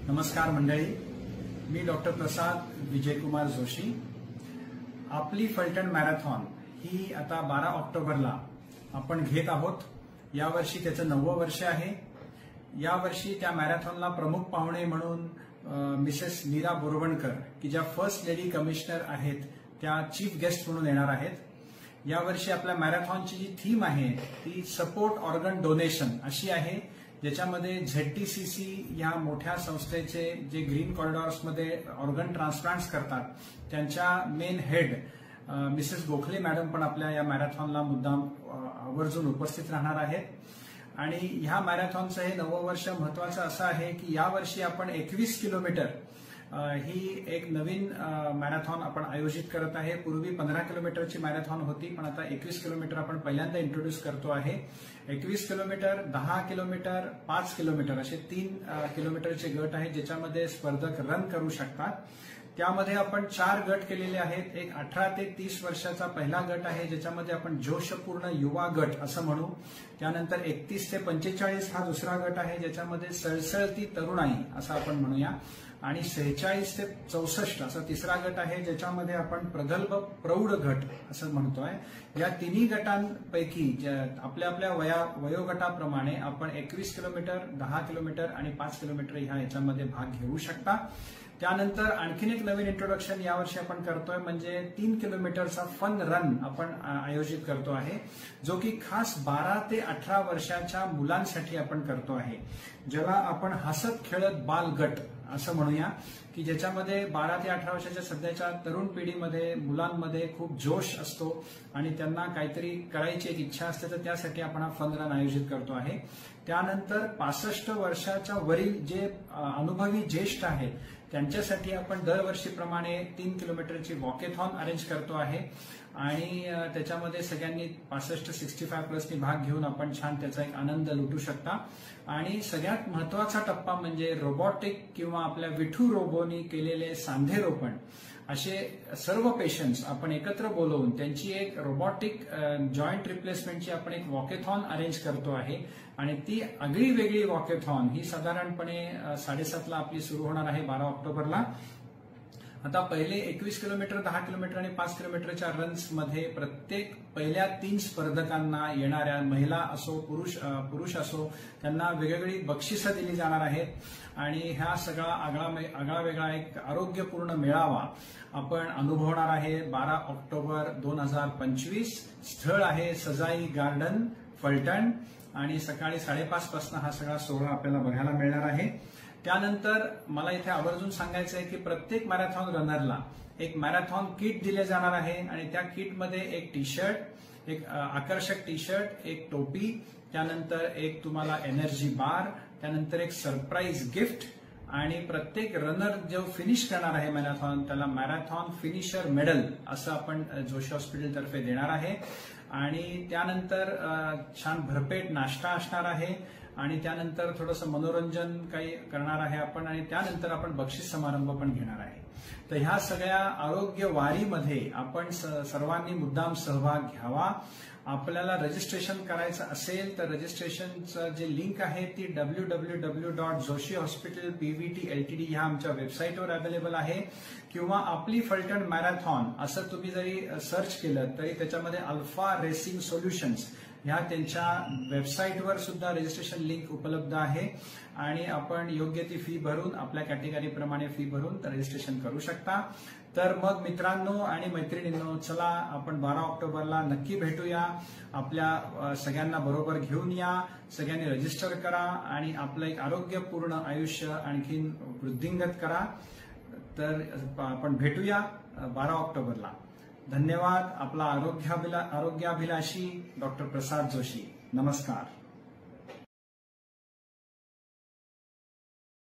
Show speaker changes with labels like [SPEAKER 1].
[SPEAKER 1] नमस्कार मंडळी, मी डॉक्टर प्रसाद विजयकुमार जोशी। आपली फलटण मॅरेथॉन ही आता 12 ऑक्टोबरला आपण घेत आहोत। यावर्षी त्याचं 9वं वर्ष आहे। यावर्षी त्या मॅरेथॉनला प्रमुख पाहुणे म्हणून मिसेस नीरा बोरवणकर, की ज्या फर्स्ट लेडी कमिशनर आहेत, त्या चीफ गेस्ट म्हणून येणार आहेत। यावर्षी आपल्या मॅरेथॉनची जी थीम आहे ती सपोर्ट ऑर्गन डोनेशन अशी आहे, ज्याच्यामध्ये ZTCC या मोठ्या संस्थेचे जे ग्रीन कॉरिडॉर्समध्ये ऑर्गन ट्रान्सप्लांट्स करतात त्यांच्या main head Mrs Gokhale madam पण आपल्या या मॅरेथॉनला मुद्दाम आवर्जून उपस्थित राहणार आहेत। आणि ह्या मॅरेथॉनचं हे 9वं वर्ष महत्वाचं असं आहे की यावर्षी आपण 21 किलोमीटर ही एक नवीन मॅरेथॉन आपण आयोजित करत आहे। पूर्वी 15 किलोमीटरची मॅरेथॉन होती, पण आता 21 किलोमीटर आपण पहिल्यांदा इंट्रोड्यूस करतो आहे। 21 किलोमीटर, 10 किलोमीटर, 5 किलोमीटर असे 3 किलोमीटरचे गट आहेत, ज्याच्यामध्ये स्पर्धक रन करू शकतात। त्यामध्ये आपण 4 गट केलेले आहेत। एक 18 ते 30 वर्षाचा पहिला गट आहे, ज्याच्यामध्ये आपण जोशपूर्ण युवा गट असं म्हणू। त्यानंतर 31 ते 45 हा दुसरा गट आहे, ज्याच्यामध्ये सळसळती तरुणाई असं आपण म्हणूया। आणि 46 ते 64 असा तिसरा गट आहे, ज्याच्यामध्ये आपण प्रगल्भ प्रौढ गट असं म्हणतोय। या तिन्ही गटांपैकी आपल्या आपल्या वयोगटाप्रमाणे आपण 21 किलोमीटर, 10 किलोमीटर आणि 5 किलोमीटर याच्यामध्ये भाग घेऊ शकता। त्यानंतर आणखीन एक नवीन इंट्रोडक्शन यावर्षी आपण करतोय, म्हणजे 3 किलोमीटरचा फन रन आपण आयोजित करतो आहे, जो की खास 12 ते 18 वर्षाच्या मुलांसाठी आपण करतो आहे, ज्याला आपण हसत खेळत बाल गट असं म्हणूया, की ज्याच्यामध्ये 12 ते 18 वर्षाच्या सध्याच्या तरुण पिढीमध्ये मुलांमध्ये खूप जोश असतो आणि त्यांना काहीतरी करायची एक इच्छा असते, तर त्यासाठी आपण हा फन रन आयोजित करतो आहे। त्यानंतर 65 वर्षाच्या वरील जे अनुभवी ज्येष्ठ आहेत त्यांच्यासाठी आपण दरवर्षीप्रमाणे 3 किलोमीटरची वॉकेथॉन अरेंज करतो आहे आणि त्याच्यामध्ये सगळ्यांनी 65 प्लसनी भाग घेऊन आपण छान त्याचा एक आनंद लुटू शकता। आणि सगळ्यात महत्वाचा टप्पा म्हणजे रोबोटिक किंवा आपल्या विठू रोबोनी केलेले सांधेरोपण असे सर्व पेशंट्स आपण एकत्र बोलवून त्यांची एक रोबोटिक जॉईंट रिप्लेसमेंटची आपण एक वॉकेथॉन अरेंज करतो आहे। आणि ती आगळी वेगळी वॉकेथॉन ही साधारणपणे 7:30ला आपली सुरू होणार आहे 12 ऑक्टोबरला। आता पहिले 21 किलोमीटर, 10 किलोमीटर आणि 5 किलोमीटरच्या रन्समध्ये प्रत्येक पहिल्या 3 स्पर्धकांना येणाऱ्या महिला असो पुरुष असो त्यांना वेगवेगळी बक्षिसं दिली जाणार आहेत। आणि ह्या सगळा आगळा वेगळा एक आरोग्यपूर्ण मेळावा आपण अनुभवणार आहे 12 ऑक्टोबर 2025। स्थळ आहे सजाई गार्डन फलटण आणि सकाळी 5:30 पासून हा सगळा सोहळा आपल्याला बघायला मिळणार आहे। त्यानंतर मला इथे आवर्जून सांगायचं आहे की प्रत्येक मॅरेथॉन रनरला एक मॅरेथॉन किट दिले जाणार आहे आणि त्या किटमध्ये एक टी शर्ट, एक आकर्षक टी शर्ट, एक टोपी, त्यानंतर एक तुम्हाला एनर्जी बार, त्यानंतर एक सरप्राईज गिफ्ट आणि प्रत्येक रनर जो फिनिश करणार आहे मॅरेथॉन त्याला मॅरेथॉन फिनिशर मेडल असं आपण जोशी हॉस्पिटल तर्फे देणार आहे। आणि त्यानंतर छान भरपेट नाश्ता असणार आहे आणि त्यानंतर थोडंसं मनोरंजन काही करणार आहे आपण आणि त्यानंतर आपण बक्षीस समारंभ पण घेणार आहे। तर ह्या सगळ्या आरोग्य वारीमध्ये आपण सर्वांनी मुद्दाम सहभाग घ्यावा। आपल्याला रजिस्ट्रेशन करायचं असेल तर रजिस्ट्रेशनचं जे लिंक आहे ती www.joshi-hospital-pvt-ltd ह्या आमच्या वेबसाईटवर अवेलेबल आहे, किंवा आपली फलटण मॅरेथॉन असं तुम्ही जरी सर्च केलं तरी त्याच्यामध्ये अल्फा रेसिंग सोल्युशन्स ह्या त्यांच्या वेबसाईटवर सुद्धा रजिस्ट्रेशन लिंक उपलब्ध आहे आणि आपण योग्य ती फी भरून आपल्या कॅटेगरीप्रमाणे फी भरून रजिस्ट्रेशन करू शकता। तर मग मित्रांनो आणि मैत्रिणींनो, चला आपण 12 ऑक्टोबरला नक्की भेटूया। आपल्या सगळ्यांना बरोबर घेऊन या, सगळ्यांनी रजिस्टर करा आणि आपलं एक आरोग्यपूर्ण आयुष्य आणखीन वृद्धिंगत करा। तर आपण भेटूया 12 ऑक्टोबरला। धन्यवाद। आपला आरोग्याभिलाषी डॉक्टर प्रसाद जोशी। नमस्कार।